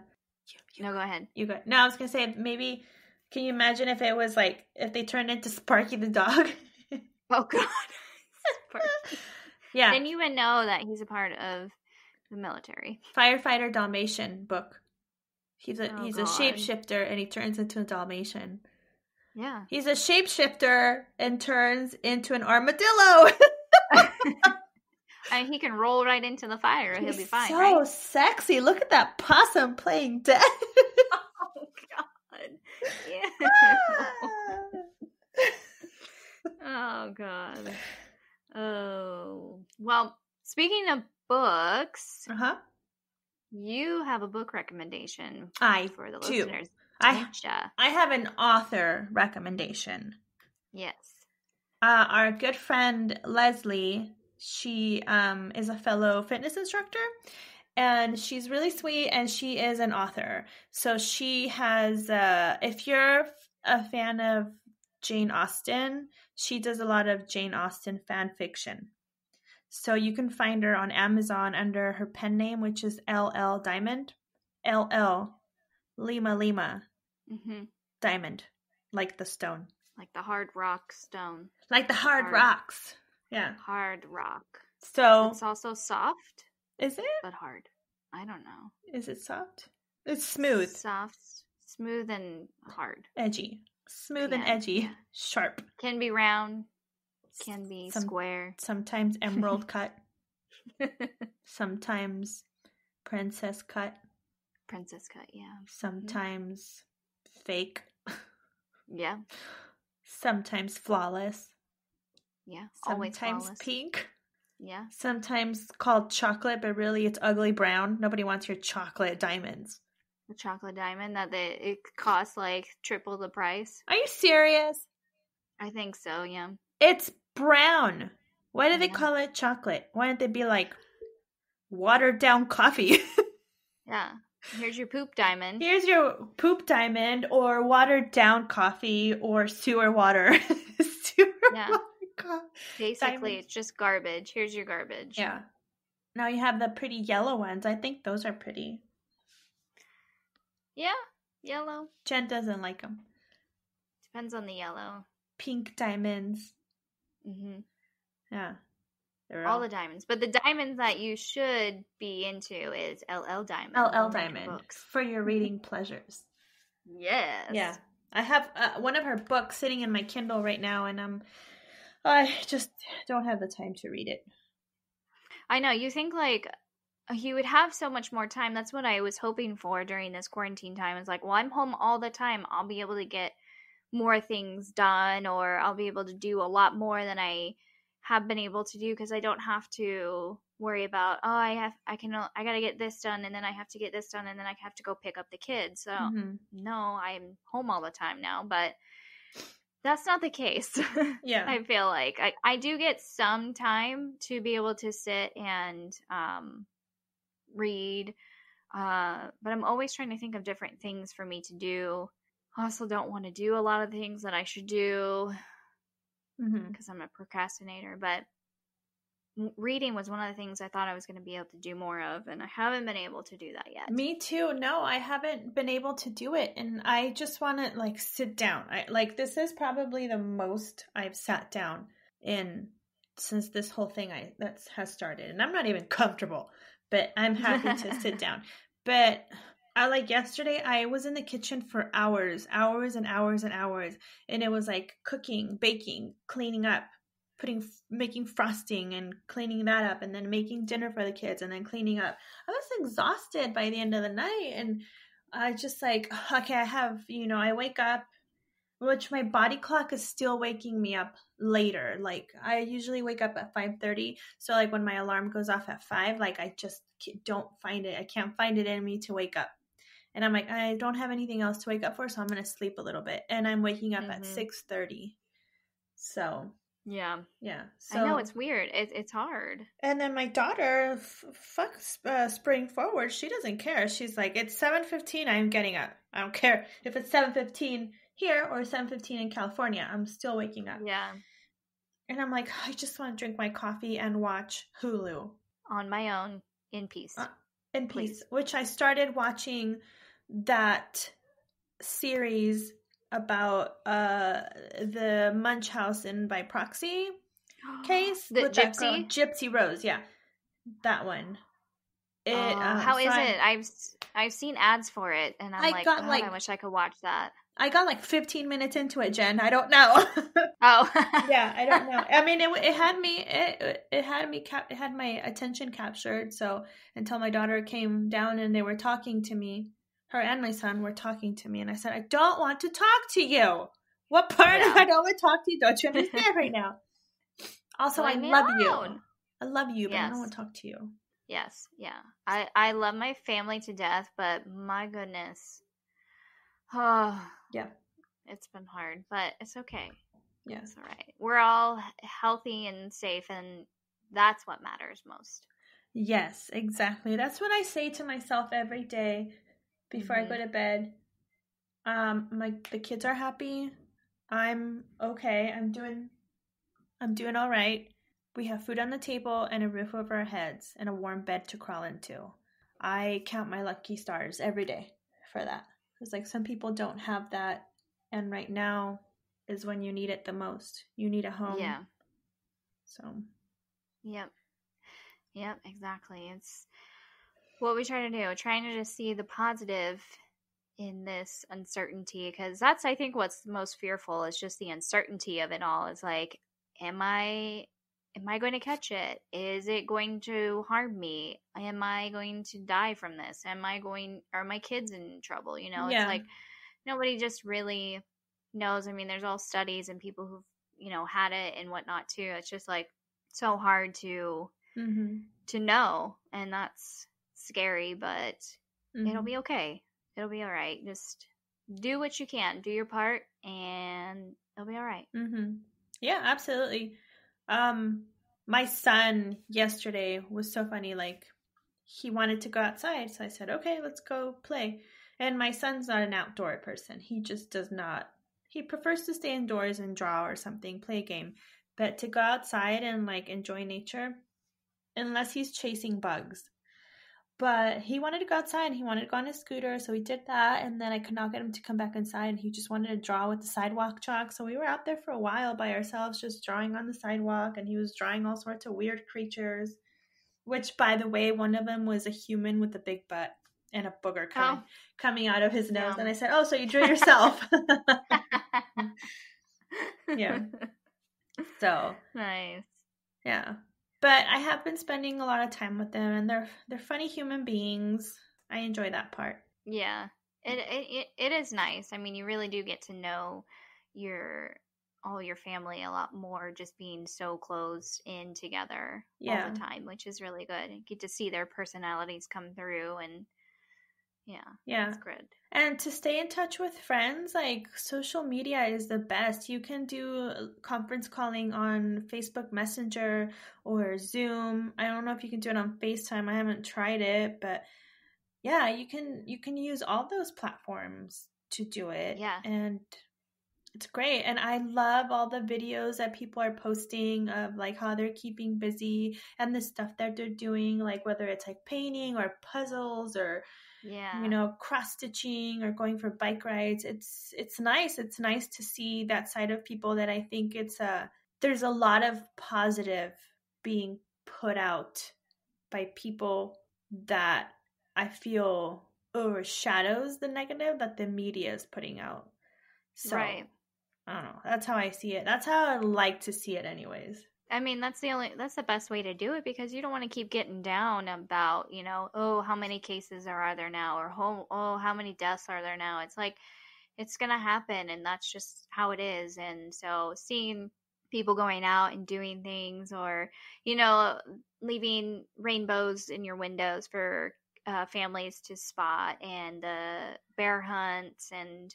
Speaker 2: No, go ahead.
Speaker 1: You go. No, I was going to say, maybe, can you imagine if it was like, if they turned into Sparky the dog?
Speaker 2: Oh, God. Sparky.
Speaker 1: Yeah.
Speaker 2: Then you would know that he's a part of the military.
Speaker 1: Firefighter Dalmatian book. He's a shapeshifter, and he turns into a Dalmatian.
Speaker 2: Yeah.
Speaker 1: He's a shapeshifter and turns into an armadillo.
Speaker 2: And he can roll right into the fire. He'll be fine,
Speaker 1: so
Speaker 2: right?
Speaker 1: sexy. Look at that possum playing dead.
Speaker 2: Oh, God. Yeah. Oh, God. Oh. Well, speaking of books, you have a book recommendation for the listeners.
Speaker 1: I have an author recommendation.
Speaker 2: Yes.
Speaker 1: Our good friend Leslie, she is a fellow fitness instructor, and she's really sweet, and she is an author. So she has, if you're a fan of Jane Austen, she does a lot of Jane Austen fan fiction. So you can find her on Amazon under her pen name, which is LL Diamond. LL Lima Diamond, like the stone.
Speaker 2: Like the hard rock stone.
Speaker 1: Like the hard rocks. Yeah.
Speaker 2: Hard rock.
Speaker 1: So
Speaker 2: it's also soft.
Speaker 1: Is it?
Speaker 2: But hard. I don't know.
Speaker 1: Is it soft? It's smooth.
Speaker 2: Soft, smooth, and hard.
Speaker 1: Edgy. Smooth and edgy. Yeah. Sharp.
Speaker 2: Can be round. Can be square.
Speaker 1: Sometimes emerald cut. Sometimes princess cut.
Speaker 2: Princess cut, yeah.
Speaker 1: Sometimes fake.
Speaker 2: Yeah.
Speaker 1: Sometimes flawless.
Speaker 2: Yeah. Always
Speaker 1: sometimes
Speaker 2: flawless.
Speaker 1: Pink.
Speaker 2: Yeah.
Speaker 1: Sometimes called chocolate, but really it's ugly brown. Nobody wants your chocolate diamonds.
Speaker 2: The chocolate diamond it costs like triple the price.
Speaker 1: Are you serious?
Speaker 2: I think so, yeah.
Speaker 1: It's brown. Why do they
Speaker 2: Yeah.
Speaker 1: call it chocolate? Why don't they be like watered down coffee?
Speaker 2: Yeah. Here's your poop diamond.
Speaker 1: Here's your poop diamond, or watered down coffee, or sewer water. Sewer
Speaker 2: Yeah.
Speaker 1: water
Speaker 2: Basically,
Speaker 1: diamonds.
Speaker 2: it's just garbage. Here's your garbage.
Speaker 1: Yeah. Now you have the pretty yellow ones. I think those are pretty.
Speaker 2: Yeah, yellow.
Speaker 1: Jen doesn't like them.
Speaker 2: Depends on the yellow.
Speaker 1: Pink diamonds.
Speaker 2: Mm-hmm.
Speaker 1: Yeah.
Speaker 2: All the diamonds. But the diamonds that you should be into is LL Diamond.
Speaker 1: LL Diamond. For your reading pleasures.
Speaker 2: Yes.
Speaker 1: Yeah. I have one of her books sitting in my Kindle right now, and I just don't have the time to read it.
Speaker 2: I know. You think like you would have so much more time. That's what I was hoping for during this quarantine time. It's like, well, I'm home all the time. I'll be able to get more things done, or I'll be able to do a lot more than I have been able to do, because I don't have to worry about, I gotta get this done, and then I have to get this done, and then I have to go pick up the kids. So no, I'm home all the time now, but that's not the case.
Speaker 1: Yeah.
Speaker 2: I feel like I do get some time to be able to sit and read, but I'm always trying to think of different things for me to do. I also don't want to do a lot of the things that I should do because I'm a procrastinator, but reading was one of the things I thought I was going to be able to do more of, and I haven't been able to do that yet.
Speaker 1: Me too. No, I haven't been able to do it, and I just want to like sit down. This is probably the most I've sat down in since this whole thing has started, and I'm not even comfortable, but I'm happy to sit down. But yesterday I was in the kitchen for hours and hours and hours, and it was like cooking, baking, cleaning up, making frosting and cleaning that up, and then making dinner for the kids, and then cleaning up. I was exhausted by the end of the night, and I just like, okay, I wake up, which my body clock is still waking me up later. Like I usually wake up at 5:30, so like when my alarm goes off at 5, like I just don't find it. I can't find it in me to wake up. And I'm like, I don't have anything else to wake up for, so I'm going to sleep a little bit. And I'm waking up at 6:30. So,
Speaker 2: yeah.
Speaker 1: So,
Speaker 2: I know, it's weird. It's hard.
Speaker 1: And then my daughter, spring forward. She doesn't care. She's like, it's 7:15. I'm getting up. I don't care if it's 7:15 here or 7:15 in California. I'm still waking up.
Speaker 2: Yeah.
Speaker 1: And I'm like, I just want to drink my coffee and watch Hulu.
Speaker 2: On my own, in peace.
Speaker 1: In peace. Which I started watching that series about the Munch House in by proxy case.
Speaker 2: The
Speaker 1: with
Speaker 2: Gypsy?
Speaker 1: That girl, Gypsy Rose, yeah. That one.
Speaker 2: How is it? I've seen ads for it, and I'm like, I wish I could watch that.
Speaker 1: I got like 15 minutes into it, Jen. I don't know.
Speaker 2: Oh.
Speaker 1: Yeah, I don't know. I mean, it had my attention captured. So until my daughter came down and they were talking to me, her and my son were talking to me, and I said, I don't want to talk to you. What part of I don't want to talk to you? Don't you understand right now? Also, I love you. I love you, but I don't want to talk to you.
Speaker 2: Yes, yeah. I love my family to death, but my goodness. Oh,
Speaker 1: yeah.
Speaker 2: It's been hard, but it's okay.
Speaker 1: Yeah.
Speaker 2: It's all right. We're all healthy and safe, and that's what matters most.
Speaker 1: Yes, exactly. That's what I say to myself every day before I go to bed. The kids are happy. I'm okay. I'm doing all right. We have food on the table and a roof over our heads and a warm bed to crawl into. I count my lucky stars every day for that. It's like some people don't have that, and right now is when you need it the most. You need a home.
Speaker 2: Yeah.
Speaker 1: So. Yep,
Speaker 2: exactly. It's what we try to do. Trying to just see the positive in this uncertainty, because that's, I think, what's most fearful is just the uncertainty of it all. It's like, am I going to catch it? Is it going to harm me? Am I going to die from this? Are my kids in trouble? You know, It's like nobody just really knows. I mean, there's all studies and people who've, had it and whatnot too. It's just like so hard to know. And that's scary, but it'll be okay. It'll be all right. Just do what you can. Do your part, and it'll be all right.
Speaker 1: Mm-hmm. Yeah, absolutely. My son yesterday was so funny. Like, he wanted to go outside, so I said, "Okay, let's go play." And my son's not an outdoor person. He just does not. He prefers to stay indoors and draw or something, play a game. But to go outside and like enjoy nature, unless he's chasing bugs. But he wanted to go outside. He wanted to go on his scooter, so we did that. And then I could not get him to come back inside. And he just wanted to draw with the sidewalk chalk. So we were out there for a while by ourselves, just drawing on the sidewalk. And he was drawing all sorts of weird creatures. Which, by the way, one of them was a human with a big butt and a booger coming out of his nose.
Speaker 2: Yeah.
Speaker 1: And I said, "Oh, so you drew yourself?" Yeah. So
Speaker 2: nice.
Speaker 1: yeah. But I have been spending a lot of time with them, and they're funny human beings. I enjoy that part.
Speaker 2: Yeah, it is nice. I mean, you really do get to know all your family a lot more, just being so close in together all the time, which is really good. You get to see their personalities come through, and yeah, it's good.
Speaker 1: And to stay in touch with friends, like, social media is the best. You can do conference calling on Facebook Messenger or Zoom. I don't know if you can do it on FaceTime. I haven't tried it, but yeah, you can use all those platforms to do it.
Speaker 2: Yeah.
Speaker 1: And it's great. And I love all the videos that people are posting of like how they're keeping busy and the stuff that they're doing, like whether it's like painting or puzzles or cross stitching or going for bike rides. It's nice. It's nice to see that side of people that I think there's a lot of positive being put out by people that I feel overshadows the negative that the media is putting out. So, right. I don't know. That's how I see it. That's how I like to see it anyways.
Speaker 2: I mean, that's the best way to do it, because you don't want to keep getting down about, how many cases are there now, or how many deaths are there now. It's like, it's going to happen, and that's just how it is. And so seeing people going out and doing things, or, leaving rainbows in your windows for families to spot, and the bear hunts and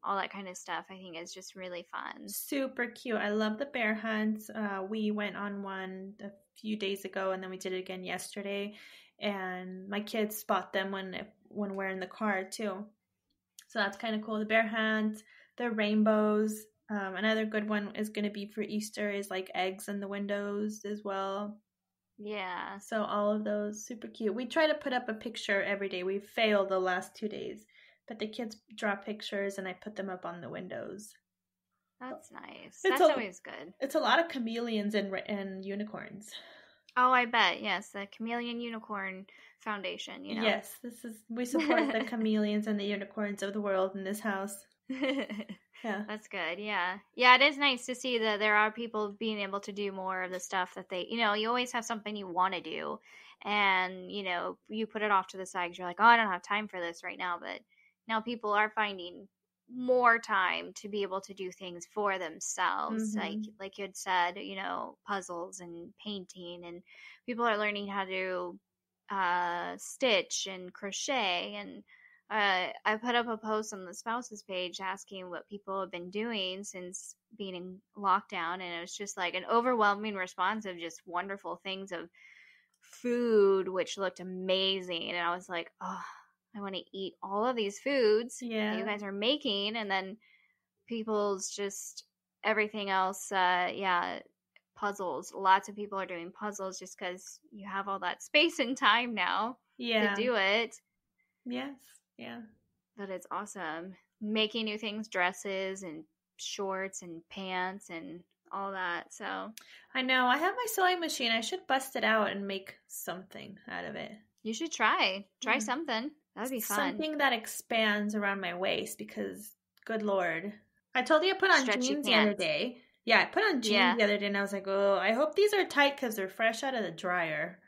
Speaker 2: all that kind of stuff, I think is just really fun.
Speaker 1: Super cute. I love the bear hunts. We went on one a few days ago, and then we did it again yesterday. And my kids spot them when we're in the car too. So that's kind of cool. The bear hunts, the rainbows. Another good one is going to be for Easter is like eggs in the windows as well.
Speaker 2: Yeah.
Speaker 1: So all of those, super cute. We try to put up a picture every day. We failed the last 2 days. But the kids draw pictures and I put them up on the windows.
Speaker 2: That's nice. That's always good.
Speaker 1: It's a lot of chameleons and unicorns.
Speaker 2: Oh, I bet. Yes, the Chameleon Unicorn Foundation,
Speaker 1: Yes, we support the chameleons and the unicorns of the world in this house. Yeah.
Speaker 2: That's good. Yeah. Yeah, it is nice to see that there are people being able to do more of the stuff that they, you always have something you want to do. And, you put it off to the side because you're like, oh, I don't have time for this right now. But now people are finding more time to be able to do things for themselves.
Speaker 1: Mm-hmm.
Speaker 2: Like you had said, puzzles and painting, and people are learning how to stitch and crochet. And I put up a post on the spouses page asking what people have been doing since being in lockdown. And it was just like an overwhelming response of just wonderful things, of food, which looked amazing. And I was like, oh, I want to eat all of these foods that you guys are making. And then people's just everything else. Puzzles. Lots of people are doing puzzles just because you have all that space and time now to do it.
Speaker 1: Yes. Yeah.
Speaker 2: But it's awesome. Making new things, dresses and shorts and pants and all that. So
Speaker 1: I know. I have my sewing machine. I should bust it out and make something out of it.
Speaker 2: You should try something. That'd be fun.
Speaker 1: Something that expands around my waist, because good Lord. I told you I put on jeans the other day. Yeah, I put on jeans the other day and I was like, oh, I hope these are tight because they're fresh out of the dryer.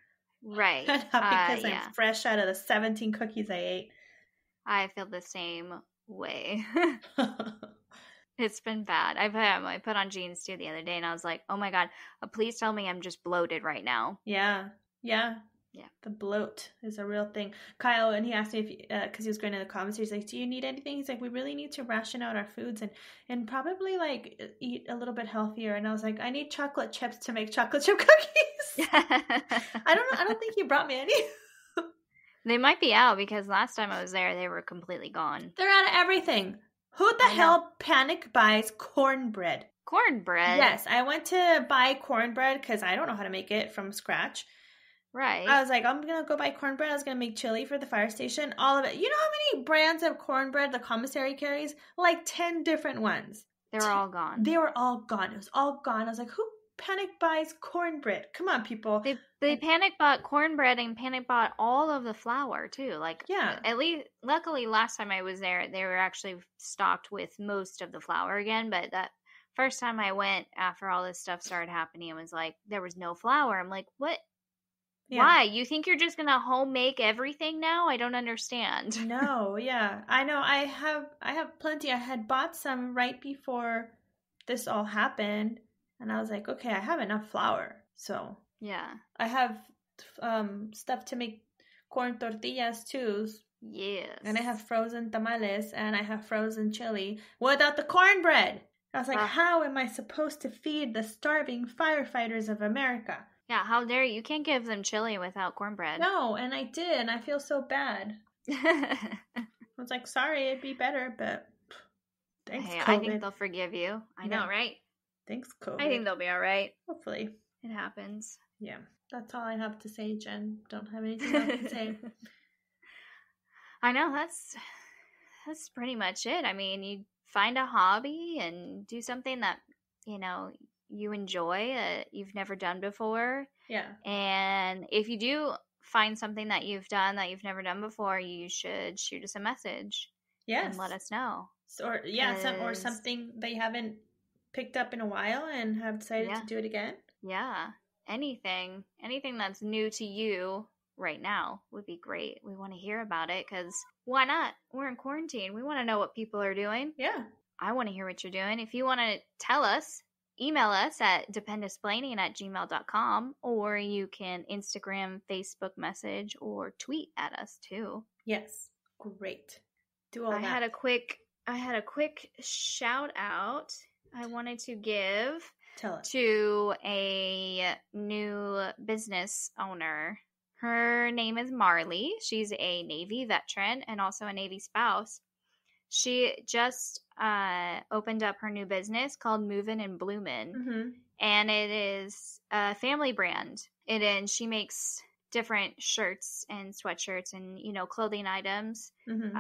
Speaker 2: Right.
Speaker 1: Not because I'm fresh out of the 17 cookies I ate.
Speaker 2: I feel the same way. It's been bad. I put on jeans too the other day and I was like, oh my God, please tell me I'm just bloated right now.
Speaker 1: Yeah. Yeah.
Speaker 2: Yeah.
Speaker 1: The bloat is a real thing. Kyle, and he asked me if, because he was going to the comments, he's like, do you need anything? He's like, we really need to ration out our foods and probably like eat a little bit healthier. And I was like, I need chocolate chips to make chocolate chip cookies. I don't know. I don't think he brought me any.
Speaker 2: They might be out because last time I was there, they were completely gone.
Speaker 1: They're out of everything. Who the hell panic buys cornbread?
Speaker 2: Cornbread?
Speaker 1: Yes, I went to buy cornbread because I don't know how to make it from scratch.
Speaker 2: Right.
Speaker 1: I was like, I'm going to go buy cornbread. I was going to make chili for the fire station. All of it. You know how many brands of cornbread the commissary carries? Like 10 different ones.
Speaker 2: They were all gone.
Speaker 1: They were all gone. It was all gone. I was like, who panic buys cornbread? Come on, people.
Speaker 2: They panic bought cornbread and panic bought all of the flour, too. Like,
Speaker 1: yeah.
Speaker 2: At least, luckily, last time I was there, they were actually stocked with most of the flour again. But that first time I went, after all this stuff started happening, it was like, there was no flour. I'm like, what? Yeah. Why? You think you're just gonna home make everything now? I don't understand.
Speaker 1: No, yeah. I know. I have plenty. I had bought some right before this all happened, and I was like, okay, I have enough flour. So
Speaker 2: yeah.
Speaker 1: I have stuff to make corn tortillas too.
Speaker 2: Yes.
Speaker 1: And I have frozen tamales and I have frozen chili without the cornbread. I was like, how am I supposed to feed the starving firefighters of America?
Speaker 2: Yeah, how dare you? You can't give them chili without cornbread.
Speaker 1: No, and I did, and I feel so bad. I was like, sorry, it'd be better, but thanks, COVID.
Speaker 2: I think they'll forgive you. I know, right?
Speaker 1: Thanks, COVID.
Speaker 2: I think they'll be all right.
Speaker 1: Hopefully.
Speaker 2: It happens.
Speaker 1: Yeah, that's all I have to say, Jen. Don't have anything else to say.
Speaker 2: I know, that's pretty much it. I mean, you find a hobby and do something that, you enjoy that you've never done before.
Speaker 1: Yeah. And
Speaker 2: if you do find something that you've done that you've never done before, you should shoot us a message.
Speaker 1: Yes.
Speaker 2: And let us know.
Speaker 1: Or something they haven't picked up in a while and have decided to do it again.
Speaker 2: Yeah. Anything that's new to you right now would be great. We want to hear about it because why not? We're in quarantine. We want to know what people are doing.
Speaker 1: Yeah.
Speaker 2: I want to hear what you're doing. If you want to tell us, email us at DEPENDAsplaining@gmail.com, or you can Instagram, Facebook message, or tweet at us too.
Speaker 1: Yes. Great. Do all that.
Speaker 2: I had a quick shout out I wanted to give to a new business owner. Her name is Marley. She's a Navy veteran and also a Navy spouse. She just opened up her new business called Movin' and Bloomin',
Speaker 1: mm-hmm.
Speaker 2: and it is a family brand. She makes different shirts and sweatshirts and clothing items,
Speaker 1: mm-hmm.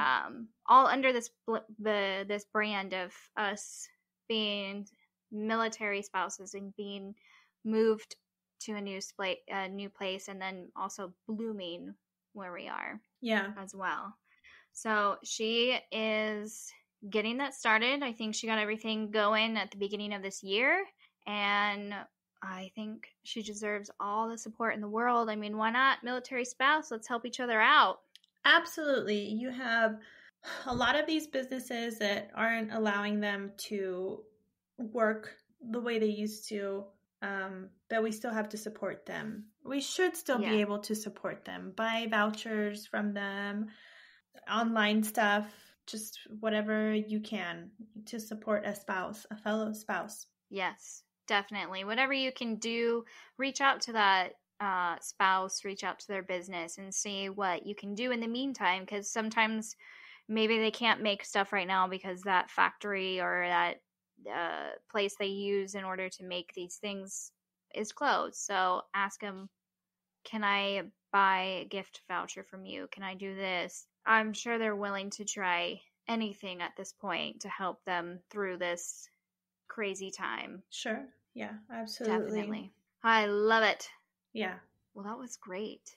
Speaker 2: All under this brand of us being military spouses and being moved to a new place, and then also blooming where we are, as well. So she is getting that started. I think she got everything going at the beginning of this year, and I think she deserves all the support in the world. I mean, why not? Military spouse, let's help each other out.
Speaker 1: Absolutely. You have a lot of these businesses that aren't allowing them to work the way they used to, but we still have to support them. We should still be able to support them. Buy vouchers from them, online stuff, just whatever you can to support a fellow spouse.
Speaker 2: Yes, definitely. Whatever you can do, reach out to that spouse, reach out to their business and see what you can do in the meantime, because sometimes maybe they can't make stuff right now because that factory or that place they use in order to make these things is closed. So ask them, can I buy a gift voucher from you? Can I do this? I'm sure they're willing to try anything at this point to help them through this crazy time.
Speaker 1: Sure. Yeah, absolutely.
Speaker 2: Definitely. I love it.
Speaker 1: Yeah.
Speaker 2: Well, that was great.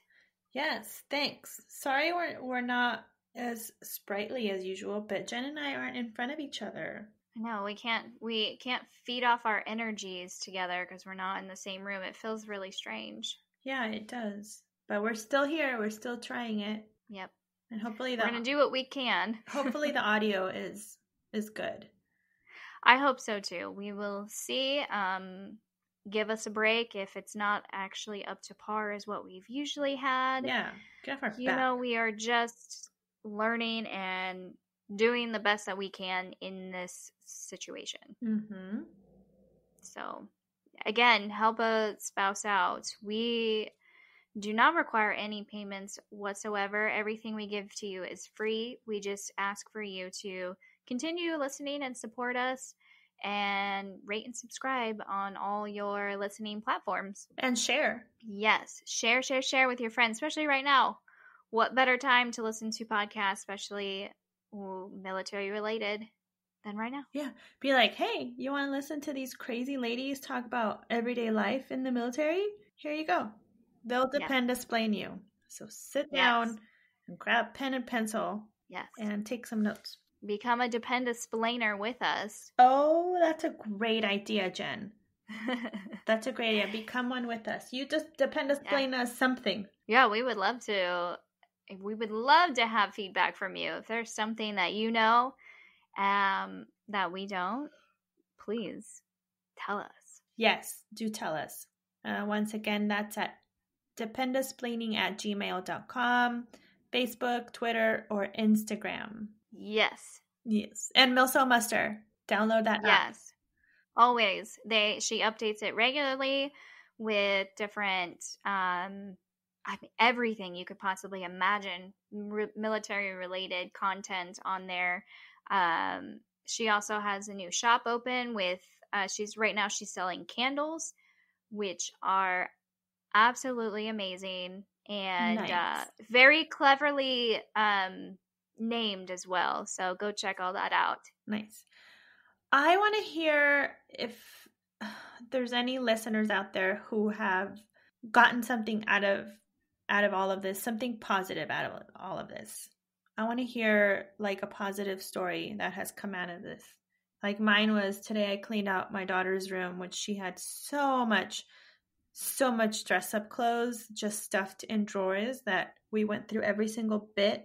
Speaker 1: Yes, thanks. Sorry we're not as sprightly as usual, but Jen and I aren't in front of each other.
Speaker 2: I know, we can't feed off our energies together because we're not in the same room. It feels really strange.
Speaker 1: Yeah, it does. But we're still here. We're still trying it.
Speaker 2: Yep.
Speaker 1: And hopefully
Speaker 2: we're going to do what we can.
Speaker 1: Hopefully the audio is good.
Speaker 2: I hope so too. We will see. give us a break if it's not actually up to par as what we've usually had.
Speaker 1: Yeah, get off our
Speaker 2: You
Speaker 1: back.
Speaker 2: know, we are just learning and doing the best that we can in this situation.
Speaker 1: Mm-hmm.
Speaker 2: So, again, help a spouse out. We do not require any payments whatsoever. Everything we give to you is free. We just ask for you to continue listening and support us and rate and subscribe on all your listening platforms.
Speaker 1: And share.
Speaker 2: Yes. Share with your friends, especially right now. What better time to listen to podcasts, especially military related, than right now?
Speaker 1: Yeah. Be like, hey, you want to listen to these crazy ladies talk about everyday life in the military? Here you go. They'll Dependa-splain you. So sit down and grab pen and pencil.
Speaker 2: Yes.
Speaker 1: And take some notes.
Speaker 2: Become a Dependa-splainer with us.
Speaker 1: Oh, that's a great idea, Jen. That's a great idea. Become one with us. You just Dependa-splain us something.
Speaker 2: Yeah, we would love to. We would love to have feedback from you. If there's something that you know that we don't, please tell us.
Speaker 1: Yes, do tell us. Once again, that's at dependasplaining@gmail.com, Facebook, Twitter, or Instagram.
Speaker 2: Yes.
Speaker 1: Yes. And Milso Muster. Download that app.
Speaker 2: Yes. Always. She updates it regularly with different everything you could possibly imagine military related content on there. She also has a new shop open with she's selling candles, which are absolutely amazing and very cleverly named as well. So go check all that out.
Speaker 1: Nice. I want to hear if there's any listeners out there who have gotten something out of all of this, something positive out of all of this. I want to hear like a positive story that has come out of this. Like mine was today I cleaned out my daughter's room, which she had so much dress up clothes just stuffed in drawers that we went through every single bit,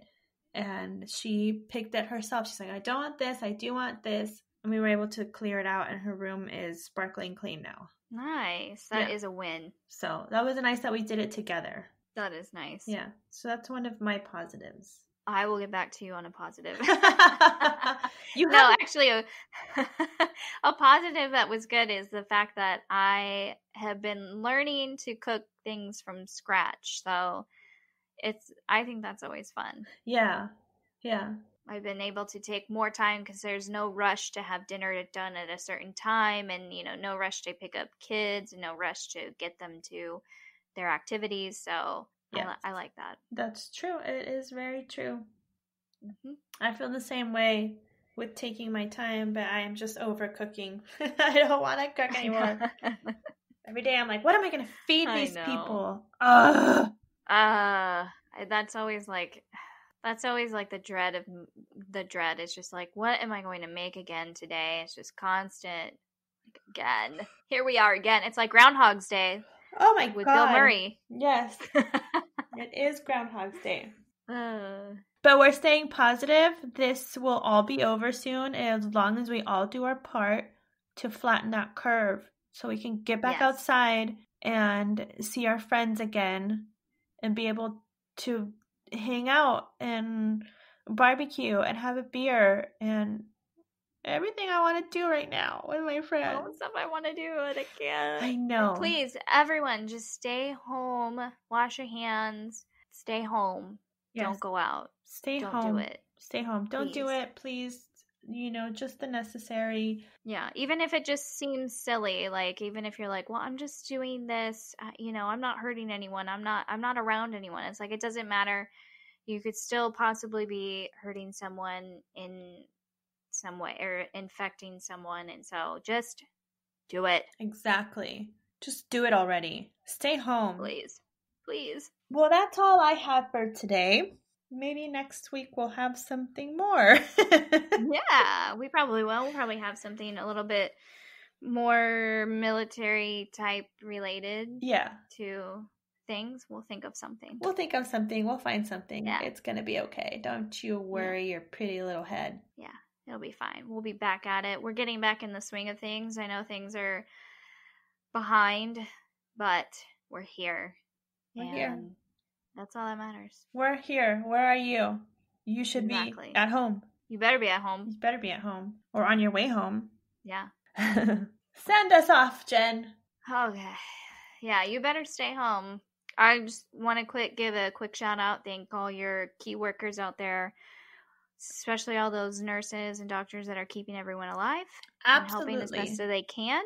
Speaker 1: and she picked it herself. She's like, I don't want this, I do want this. And we were able to clear it out, and her room is sparkling clean now.
Speaker 2: Nice. That is a win.
Speaker 1: So that was nice that we did it together.
Speaker 2: That is nice.
Speaker 1: Yeah. So that's one of my positives.
Speaker 2: I will get back to you on a positive.
Speaker 1: Actually,
Speaker 2: a positive that was good is the fact that I have been learning to cook things from scratch. So I think that's always fun.
Speaker 1: Yeah. Yeah.
Speaker 2: I've been able to take more time because there's no rush to have dinner done at a certain time, and no rush to pick up kids, and no rush to get them to their activities. So yeah. I like that.
Speaker 1: That's true. It is very true.
Speaker 2: Mm-hmm.
Speaker 1: I feel the same way with taking my time, but I am just over cooking. I don't want to cook anymore. Every day I'm like, what am I going to feed these people?
Speaker 2: That's always like the dread. It's just like, what am I going to make again today? It's just constant. Again. Here we are again. It's like Groundhog's Day.
Speaker 1: Oh my God.
Speaker 2: With Bill Murray.
Speaker 1: Yes. It is Groundhog's Day. But we're staying positive. This will all be over soon, as long as we all do our part to flatten that curve so we can get back outside and see our friends again and be able to hang out and barbecue and have a beer and everything I want to do right now with my friends.
Speaker 2: All the stuff I want to do and I can't.
Speaker 1: I know.
Speaker 2: Please, everyone, just stay home. Wash your hands. Stay home. Yes. Don't go out.
Speaker 1: Don't
Speaker 2: do it.
Speaker 1: Stay home. Don't do it, please. Just the necessary.
Speaker 2: Yeah, even if it just seems silly, like even if you're like, well, I'm just doing this, I'm not hurting anyone. I'm not around anyone. It's like, it doesn't matter. You could still possibly be hurting someone in some way or infecting someone, and so just do it.
Speaker 1: Exactly. Just do it already. Stay home.
Speaker 2: Please.
Speaker 1: Well, that's all I have for today. Maybe next week we'll have something more.
Speaker 2: Yeah, we probably will. We'll probably have something a little bit more military type related.
Speaker 1: Yeah.
Speaker 2: To things. We'll think of something.
Speaker 1: We'll find something. Yeah. It's going to be okay. Don't you worry your pretty little head.
Speaker 2: Yeah, it'll be fine. We'll be back at it. We're getting back in the swing of things. I know things are behind, but we're here.
Speaker 1: We're here.
Speaker 2: That's all that matters.
Speaker 1: We're here. Where are you? You should be at home.
Speaker 2: You better be at home.
Speaker 1: You better be at home. Or on your way home.
Speaker 2: Yeah.
Speaker 1: Send us off, Jen.
Speaker 2: Okay. Yeah, you better stay home. I just want to give a quick shout out. Thank all your key workers out there, especially all those nurses and doctors that are keeping everyone alive.
Speaker 1: Absolutely.
Speaker 2: And helping as best as they can.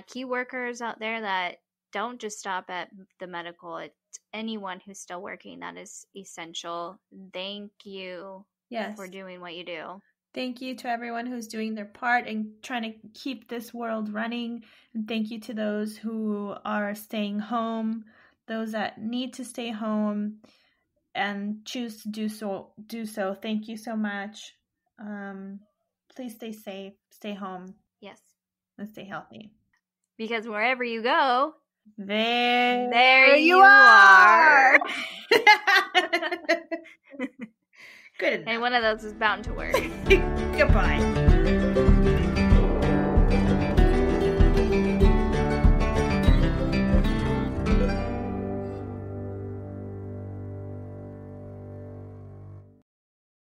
Speaker 2: Key workers out there that don't just stop at the medical. It's anyone who's still working. That is essential. Thank you for doing what you do.
Speaker 1: Thank you to everyone who's doing their part and trying to keep this world running. And thank you to those who are staying home, those that need to stay home and choose to do so. Thank you so much. Please stay safe, stay home.
Speaker 2: Yes.
Speaker 1: And stay healthy.
Speaker 2: Because wherever you go,
Speaker 1: there you are. Good enough.
Speaker 2: And one of those is bound to work.
Speaker 1: Goodbye.